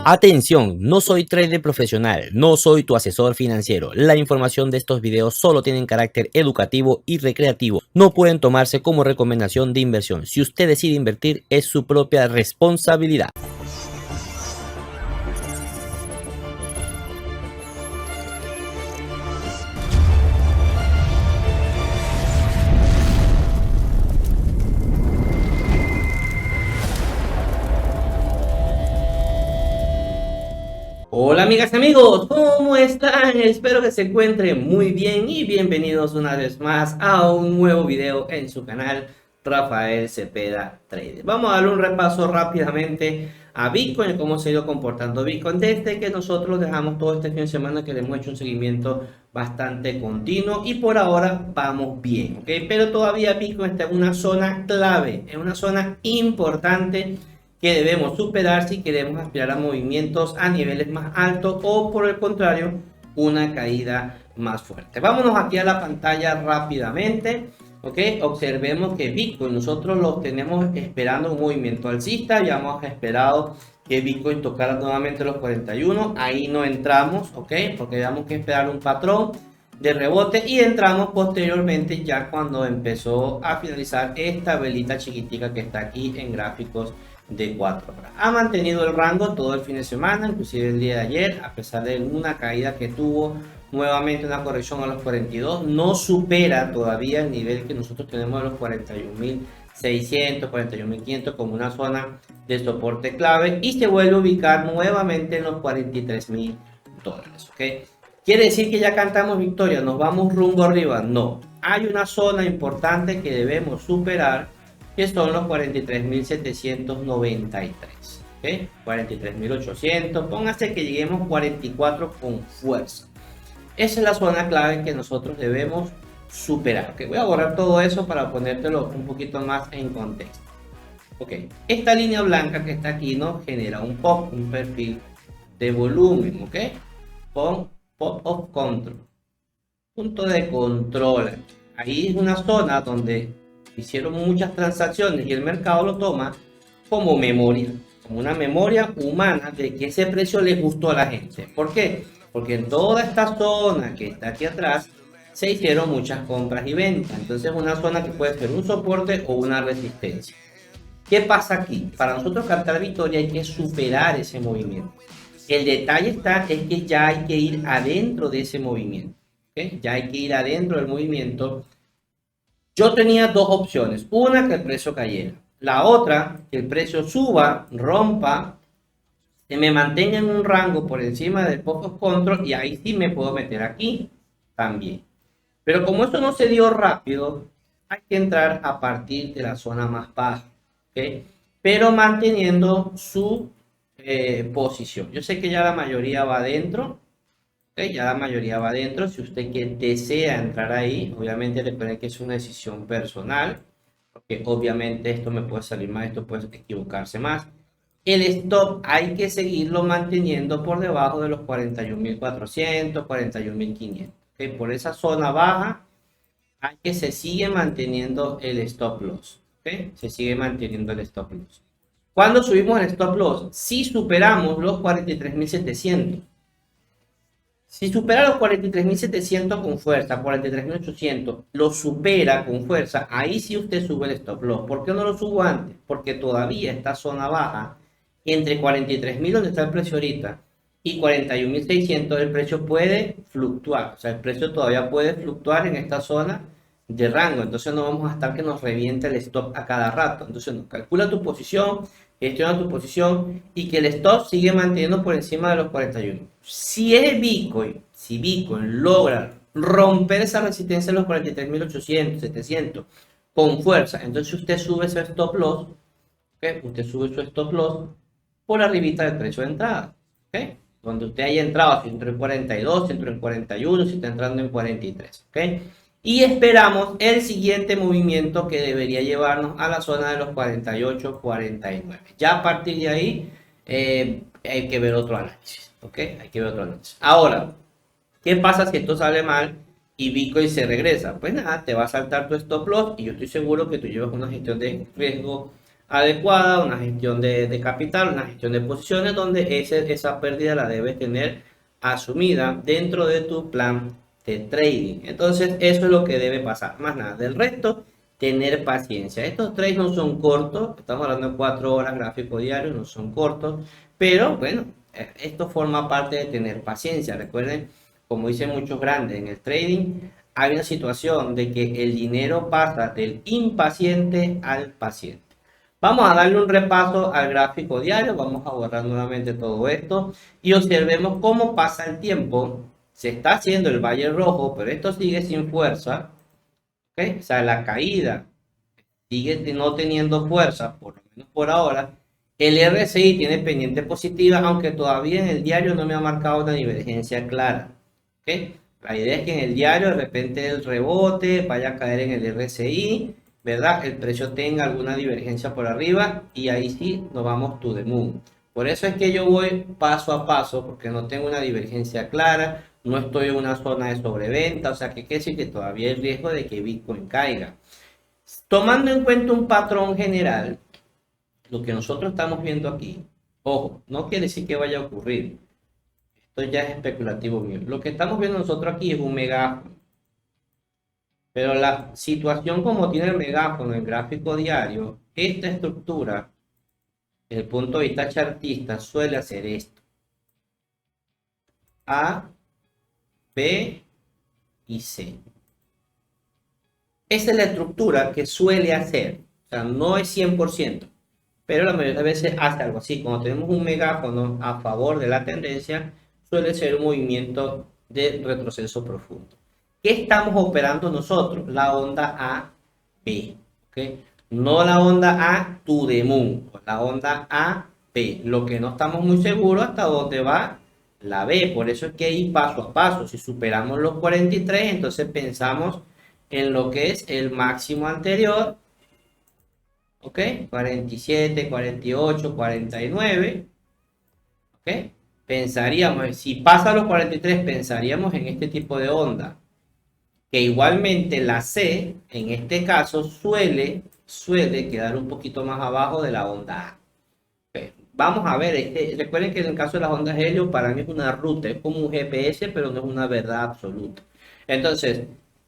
Atención, no soy trader profesional, no soy tu asesor financiero. La información de estos videos solo tienen carácter educativo y recreativo. No pueden tomarse como recomendación de inversión. Si usted decide invertir, es su propia responsabilidad. Hola amigas y amigos, ¿cómo están? Espero que se encuentren muy bien y bienvenidos una vez más a un nuevo video en su canal Rafael Cepeda Trader. Vamos a darle un repaso rápidamente a Bitcoin, cómo se ha ido comportando Bitcoin desde que nosotros dejamos todo este fin de semana, que le hemos hecho un seguimiento bastante continuo y por ahora vamos bien, ¿ok? Pero todavía Bitcoin está en una zona clave, en una zona importante que debemos superar si queremos aspirar a movimientos a niveles más altos o por el contrario una caída más fuerte. Vámonos aquí a la pantalla rápidamente, ok. Observemos que Bitcoin nosotros lo tenemos esperando un movimiento alcista. Ya hemos esperado que Bitcoin tocara nuevamente los 41, ahí no entramos, ok, porque tenemos que esperar un patrón de rebote y entramos posteriormente ya cuando empezó a finalizar esta velita chiquitica que está aquí en gráficos de 4 horas. Ha mantenido el rango todo el fin de semana, inclusive el día de ayer, a pesar de una caída que tuvo nuevamente una corrección a los 42, no supera todavía el nivel que nosotros tenemos de los 41.600, 41.500 como una zona de soporte clave y se vuelve a ubicar nuevamente en los $43.000, ¿ok? ¿Quiere decir que ya cantamos victoria? ¿Nos vamos rumbo arriba? No. Hay una zona importante que debemos superar, que son los 43.793. ¿Okay? 43.800. Póngase que lleguemos 44 con fuerza. Esa es la zona clave que nosotros debemos superar. ¿Okay? Voy a borrar todo eso para ponértelo un poquito más en contexto. Okay. Esta línea blanca que está aquí nos genera un pop, un perfil de volumen. ¿Okay? Con pop of control, punto de control. Ahí es una zona donde hicieron muchas transacciones y el mercado lo toma como memoria, como una memoria humana de que ese precio le gustó a la gente. ¿Por qué? Porque en toda esta zona que está aquí atrás se hicieron muchas compras y ventas. Entonces es una zona que puede ser un soporte o una resistencia. ¿Qué pasa aquí? Para nosotros cantar victoria hay que superar ese movimiento. El detalle está es que ya hay que ir adentro de ese movimiento. ¿Okay? Ya hay que ir adentro del movimiento. Yo tenía dos opciones. Una, que el precio cayera. La otra, que el precio suba, rompa, se me mantenga en un rango por encima del pop of control y ahí sí me puedo meter aquí también. Pero como esto no se dio rápido, hay que entrar a partir de la zona más baja. ¿Okay? Pero manteniendo su posición. Yo sé que ya la mayoría va adentro. Okay, ya la mayoría va adentro. Si usted que desea entrar ahí, obviamente recuerden que es una decisión personal, porque obviamente esto me puede salir mal, esto puede equivocarse más. El stop hay que seguirlo manteniendo por debajo de los 41.400, 41.500. Okay, por esa zona baja hay que se sigue manteniendo el stop loss. Okay, se sigue manteniendo el stop loss. ¿Cuándo subimos el stop loss? Si superamos los 43.700. Si supera los 43.700 con fuerza, 43.800, lo supera con fuerza, ahí sí usted sube el stop loss. ¿Por qué no lo subo antes? Porque todavía esta zona baja, entre 43.000 donde está el precio ahorita y 41.600, el precio puede fluctuar. O sea, el precio todavía puede fluctuar en esta zona de rango. Entonces no vamos a estar que nos reviente el stop a cada rato. Entonces nos calcula tu posición, gestiona tu posición y que el stop sigue manteniendo por encima de los 41. Si Bitcoin logra romper esa resistencia de los 43.800, 700 con fuerza, entonces usted sube su stop loss, ¿okay? Usted sube su stop loss por arribita del precio de entrada, ¿okay? Donde usted haya entrado, si entró en 42, si entró en 41, si está entrando en 43, ¿okay? Y esperamos el siguiente movimiento que debería llevarnos a la zona de los 48, 49. Ya a partir de ahí hay que ver otro análisis. ¿Ok? Hay que ver otro análisis. Ahora, ¿qué pasa si esto sale mal y Bitcoin se regresa? Pues nada, te va a saltar tu stop loss y yo estoy seguro que tú llevas una gestión de riesgo adecuada, una gestión de capital, una gestión de posiciones donde esa pérdida la debes tener asumida dentro de tu plan de trading. Entonces eso es lo que debe pasar, más nada. Del resto, tener paciencia. Estos trades no son cortos, estamos hablando de 4 horas gráfico diario, no son cortos, pero bueno, esto forma parte de tener paciencia. Recuerden, como dicen muchos grandes en el trading, hay una situación de que el dinero pasa del impaciente al paciente. Vamos a darle un repaso al gráfico diario, vamos a borrar nuevamente todo esto y observemos cómo pasa el tiempo. Se está haciendo el valle rojo, pero esto sigue sin fuerza. ¿Okay? O sea, la caída sigue no teniendo fuerza, por lo menos por ahora. El RSI tiene pendiente positiva, aunque todavía en el diario no me ha marcado una divergencia clara. ¿Okay? La idea es que en el diario de repente el rebote vaya a caer en el RSI, ¿verdad? El precio tenga alguna divergencia por arriba y ahí sí nos vamos to the moon. Por eso es que yo voy paso a paso, porque no tengo una divergencia clara, no estoy en una zona de sobreventa, o sea que quiere decir que todavía hay riesgo de que Bitcoin caiga. Tomando en cuenta un patrón general, lo que nosotros estamos viendo aquí, ojo, no quiere decir que vaya a ocurrir, esto ya es especulativo mío. Lo que estamos viendo nosotros aquí es un megáfono, pero la situación como tiene el megáfono en el gráfico diario, esta estructura, desde el punto de vista chartista, suele hacer esto. A, B y C. Esa es la estructura que suele hacer, o sea, no es 100%, pero la mayoría de veces hace algo así. Cuando tenemos un megáfono a favor de la tendencia, suele ser un movimiento de retroceso profundo. ¿Qué estamos operando nosotros? La onda A, B, ¿okay? No la onda A to the moon, la onda A, B. Lo que no estamos muy seguros hasta dónde va la B, por eso es que ir paso a paso. Si superamos los 43, entonces pensamos en lo que es el máximo anterior, ok, 47, 48, 49, ok, pensaríamos, si pasa a los 43, pensaríamos en este tipo de onda, que igualmente la C, en este caso, suele quedar un poquito más abajo de la onda A. Okay. Vamos a ver, recuerden que en el caso de las ondas helio, para mí es una ruta, es como un GPS, pero no es una verdad absoluta. Entonces,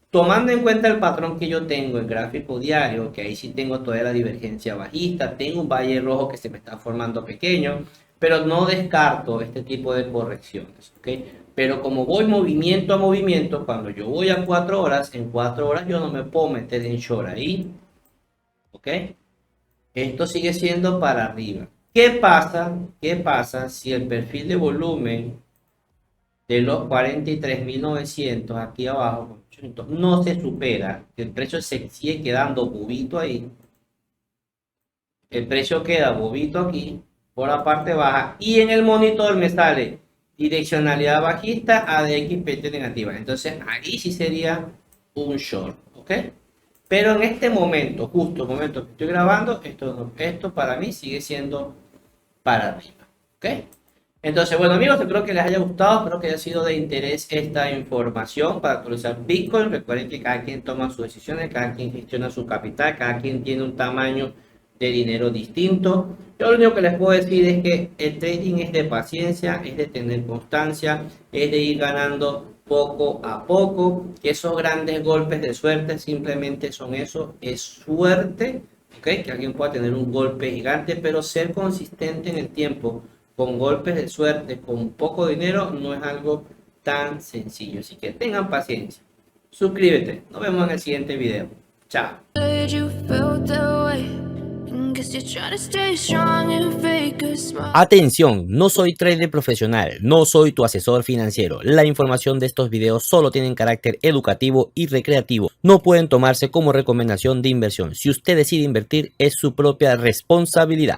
tomando en cuenta el patrón que yo tengo en gráfico diario, que ahí sí tengo toda la divergencia bajista, tengo un valle rojo que se me está formando pequeño, pero no descarto este tipo de correcciones, ¿ok? Pero como voy movimiento a movimiento, cuando yo voy a 4 horas, en 4 horas yo no me puedo meter en short ahí, ¿ok? Esto sigue siendo para arriba. ¿Qué pasa? ¿Qué pasa si el perfil de volumen de los 43.900 aquí abajo no se supera? El precio se sigue quedando bobito ahí. El precio queda bobito aquí por la parte baja y en el monitor me sale direccionalidad bajista a ADXPT negativa. Entonces ahí sí sería un short, ¿ok? Pero en este momento, justo el momento que estoy grabando, esto para mí sigue siendo para arriba, ¿ok? Entonces, bueno amigos, espero que les haya gustado, espero que haya sido de interés esta información para actualizar Bitcoin. Recuerden que cada quien toma sus decisiones, cada quien gestiona su capital, cada quien tiene un tamaño de dinero distinto. Yo lo único que les puedo decir es que el trading es de paciencia, es de tener constancia, es de ir ganando poco a poco. Esos grandes golpes de suerte simplemente son eso, es suerte, ¿ok? Que alguien pueda tener un golpe gigante, pero ser consistente en el tiempo con golpes de suerte, con poco dinero, no es algo tan sencillo. Así que tengan paciencia. Suscríbete. Nos vemos en el siguiente video. Chao. Atención, no soy trader profesional, no soy tu asesor financiero. La información de estos videos solo tienen carácter educativo y recreativo. No pueden tomarse como recomendación de inversión. Si usted decide invertir, es su propia responsabilidad.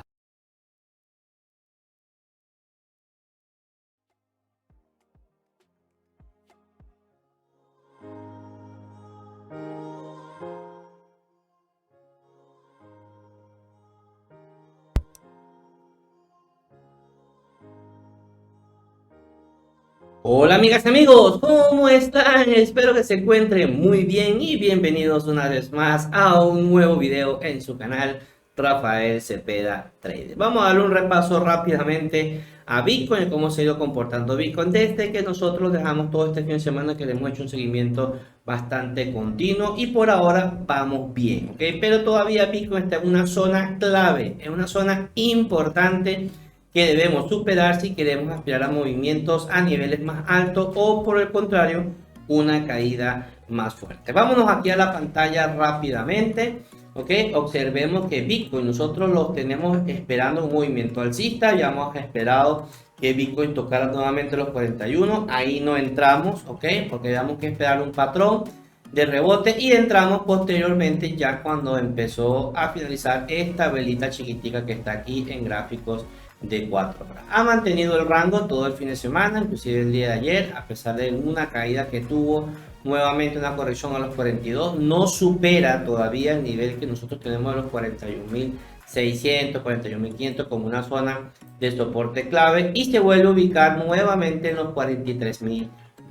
Hola amigas y amigos, ¿cómo están? Espero que se encuentren muy bien y bienvenidos una vez más a un nuevo video en su canal Rafael Cepeda Trader. Vamos a darle un repaso rápidamente a Bitcoin, cómo se ha ido comportando Bitcoin desde que nosotros dejamos todo este fin de semana, que le hemos hecho un seguimiento bastante continuo y por ahora vamos bien, ¿ok? Pero todavía Bitcoin está en una zona clave, en una zona importante que debemos superar si queremos aspirar a movimientos a niveles más altos o por el contrario una caída más fuerte. Vámonos aquí a la pantalla rápidamente. Ok, observemos que Bitcoin nosotros lo tenemos esperando un movimiento alcista. Ya hemos esperado que Bitcoin tocara nuevamente los 41. Ahí no entramos, ok, porque tenemos que esperar un patrón de rebote y entramos posteriormente ya cuando empezó a finalizar esta velita chiquitica que está aquí en gráficos de 4 horas. Ha mantenido el rango todo el fin de semana, inclusive el día de ayer, a pesar de una caída que tuvo. Nuevamente una corrección a los 42, no supera todavía el nivel que nosotros tenemos de los 41.600, 41.500 como una zona de soporte clave y se vuelve a ubicar nuevamente en los $43.000,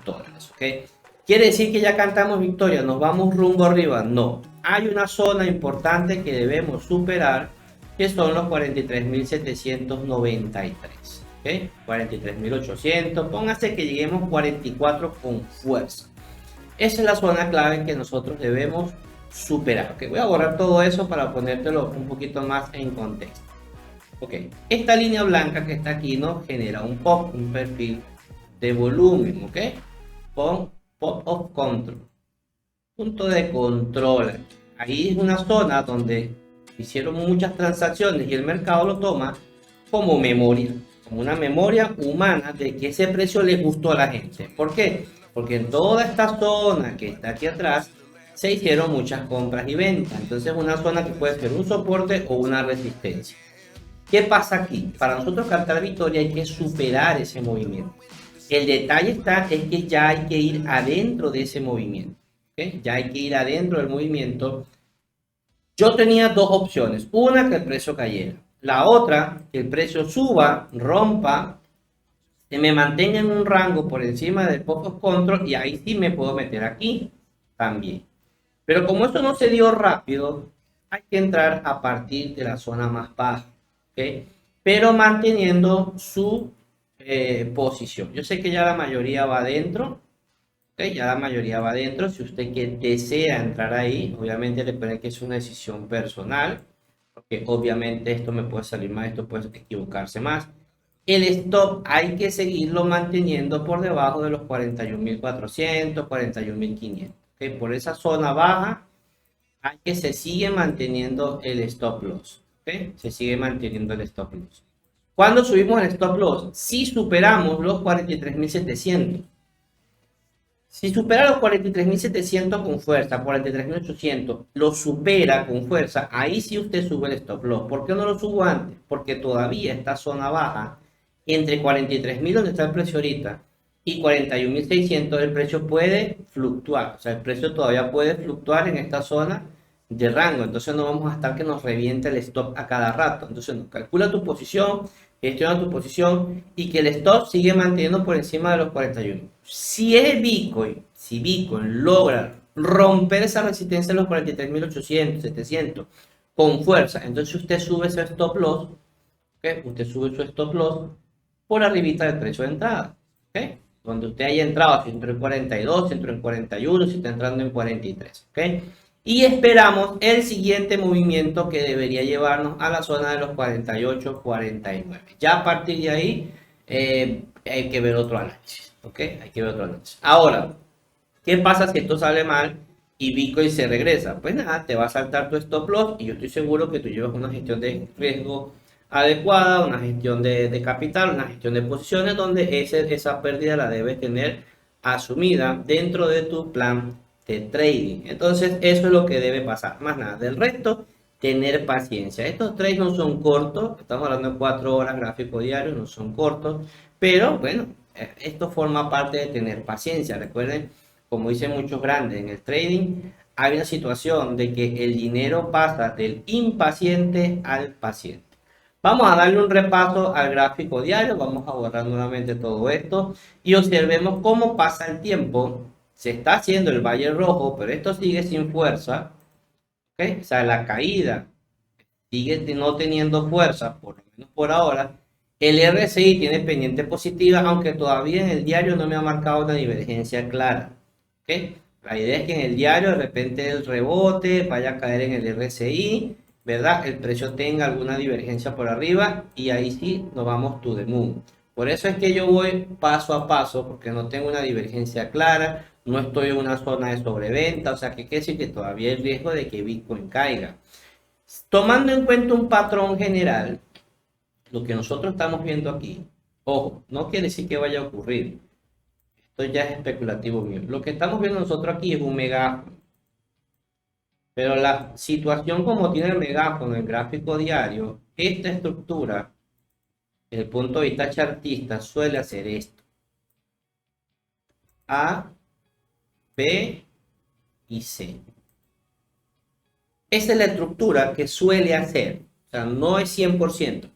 ¿ok? ¿Quiere decir que ya cantamos victoria? ¿Nos vamos rumbo arriba? No, hay una zona importante que debemos superar que son los 43.793, ¿ok? 43.800, póngase que lleguemos 44 con fuerza. Esa es la zona clave que nosotros debemos superar. Okay, voy a borrar todo eso para ponértelo un poquito más en contexto. Ok, esta línea blanca que está aquí nos genera un pop, un perfil de volumen. Ok, pop of control, punto de control. Ahí es una zona donde hicieron muchas transacciones y el mercado lo toma como memoria, como una memoria humana de que ese precio le gustó a la gente. ¿Por qué? Porque en toda esta zona que está aquí atrás se hicieron muchas compras y ventas. Entonces una zona que puede ser un soporte o una resistencia. ¿Qué pasa aquí? Para nosotros cantar victoria hay que superar ese movimiento. El detalle está es que ya hay que ir adentro de ese movimiento. ¿Okay? Ya hay que ir adentro del movimiento. Yo tenía dos opciones. Una, que el precio cayera. La otra, que el precio suba, rompa, que me mantenga en un rango por encima del pop of control y ahí sí me puedo meter aquí también. Pero como esto no se dio rápido, hay que entrar a partir de la zona más baja, ¿okay? Pero manteniendo su posición. Yo sé que ya la mayoría va adentro, ¿okay? Ya la mayoría va adentro. Si usted que desea entrar ahí, obviamente recuerden que es una decisión personal, porque obviamente esto me puede salir más, esto puede equivocarse más. El stop hay que seguirlo manteniendo por debajo de los 41.400, 41.500. ¿Okay? Por esa zona baja hay que se sigue manteniendo el stop loss. ¿Okay? Se sigue manteniendo el stop loss. ¿Cuándo subimos el stop loss? Si superamos los 43.700. Si supera los 43.700 con fuerza, 43.800, lo supera con fuerza, ahí sí usted sube el stop loss. ¿Por qué no lo subo antes? Porque todavía esta zona baja entre 43.000 donde está el precio ahorita y 41.600 el precio puede fluctuar, o sea, el precio todavía puede fluctuar en esta zona de rango, entonces no vamos a estar que nos reviente el stop a cada rato. Entonces calcula tu posición, gestiona tu posición y que el stop sigue manteniendo por encima de los 41. Si Bitcoin logra romper esa resistencia de los 43.800, 700 con fuerza, entonces usted sube ese stop loss, ¿okay? Usted sube su stop loss por arribita del precio de entrada, ¿okay? Donde usted haya entrado, si entró en 42, si entró en 41, si está entrando en 43, ¿okay? Y esperamos el siguiente movimiento que debería llevarnos a la zona de los 48, 49. Ya a partir de ahí hay que ver otro análisis, ¿ok? Hay que ver otro análisis. Ahora, ¿qué pasa si esto sale mal y Bitcoin se regresa? Pues nada, te va a saltar tu stop loss y yo estoy seguro que tú llevas una gestión de riesgo adecuada, una gestión de capital, una gestión de posiciones donde esa pérdida la debes tener asumida dentro de tu plan de trading. Entonces eso es lo que debe pasar, más nada. Del resto, tener paciencia. Estos trades no son cortos, estamos hablando de 4 horas gráfico diario, no son cortos, pero bueno, esto forma parte de tener paciencia. Recuerden, como dicen muchos grandes en el trading, hay una situación de que el dinero pasa del impaciente al paciente. Vamos a darle un repaso al gráfico diario, vamos a borrar nuevamente todo esto y observemos cómo pasa el tiempo. Se está haciendo el valle rojo, pero esto sigue sin fuerza, ¿okay? O sea, la caída sigue no teniendo fuerza, por lo menos por ahora. El RSI tiene pendiente positiva, aunque todavía en el diario no me ha marcado una divergencia clara. ¿Okay? La idea es que en el diario de repente el rebote vaya a caer en el RSI, ¿verdad? El precio tenga alguna divergencia por arriba y ahí sí nos vamos to the moon. Por eso es que yo voy paso a paso, porque no tengo una divergencia clara, no estoy en una zona de sobreventa, o sea que quiere decir que todavía hay riesgo de que Bitcoin caiga. Tomando en cuenta un patrón general, lo que nosotros estamos viendo aquí, ojo, no quiere decir que vaya a ocurrir, esto ya es especulativo mío. Lo que estamos viendo nosotros aquí es un megáfono, pero la situación como tiene el megáfono en el gráfico diario, esta estructura, desde el punto de vista chartista, suele hacer esto. A, B y C. Esa es la estructura que suele hacer, o sea, no es 100%,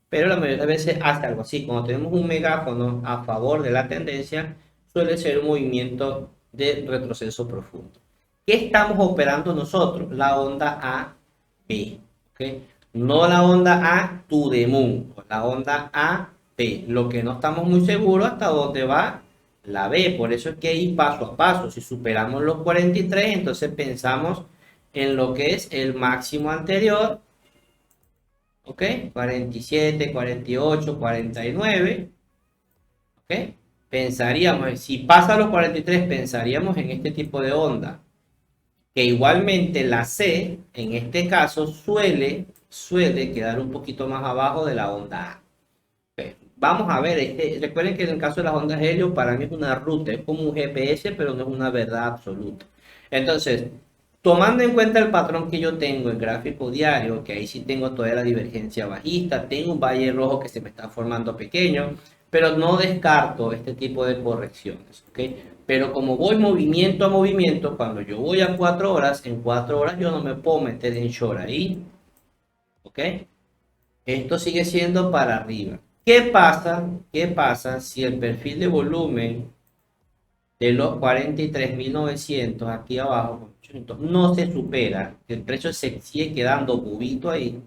pero la mayoría de veces hace algo así. Cuando tenemos un megáfono a favor de la tendencia, suele ser un movimiento de retroceso profundo. ¿Qué estamos operando nosotros? La onda A, B, ¿okay? No la onda A to the moon, la onda A, B. Lo que no estamos muy seguros hasta dónde va la B, por eso es que ir paso a paso. Si superamos los 43, entonces pensamos en lo que es el máximo anterior, ¿ok? 47, 48, 49, ¿ok? Pensaríamos, si pasa a los 43, pensaríamos en este tipo de onda, que igualmente la C, en este caso, suele quedar un poquito más abajo de la onda A. Okay. Vamos a ver, recuerden que en el caso de las ondas helio, para mí es una ruta, es como un GPS, pero no es una verdad absoluta. Entonces, tomando en cuenta el patrón que yo tengo en gráfico diario, que ahí sí tengo toda la divergencia bajista, tengo un valle rojo que se me está formando pequeño, pero no descarto este tipo de correcciones, ¿ok? Pero como voy movimiento a movimiento, cuando yo voy a 4 horas, en 4 horas yo no me puedo meter en short ahí, ¿ok? Esto sigue siendo para arriba. ¿Qué pasa? ¿Qué pasa si el perfil de volumen de los 43.900 aquí abajo no se supera? El precio se sigue quedando bobito ahí.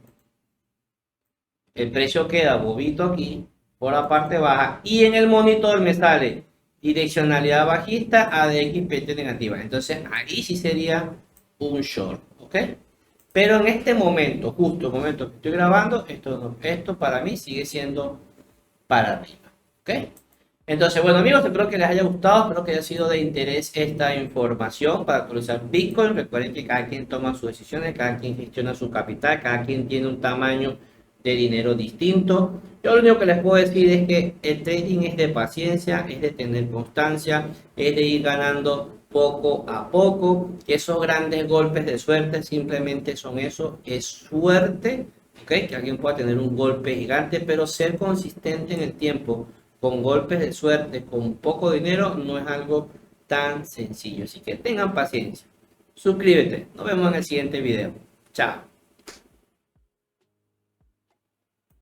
El precio queda bobito aquí por la parte baja y en el monitor me sale direccionalidad bajista, ADXPT negativa. Entonces ahí sí sería un short, ¿ok? Pero en este momento, justo el momento que estoy grabando, esto para mí sigue siendo para arriba, ¿ok? Entonces, bueno amigos, espero que les haya gustado, espero que haya sido de interés esta información para actualizar Bitcoin. Recuerden que cada quien toma sus decisiones, cada quien gestiona su capital, cada quien tiene un tamaño de dinero distinto. Yo lo único que les puedo decir es que el trading es de paciencia, es de tener constancia, es de ir ganando poco a poco. Esos grandes golpes de suerte simplemente son eso, es suerte, ¿ok? Que alguien pueda tener un golpe gigante, pero ser consistente en el tiempo con golpes de suerte, con poco dinero, no es algo tan sencillo. Así que tengan paciencia. Suscríbete. Nos vemos en el siguiente video. Chao.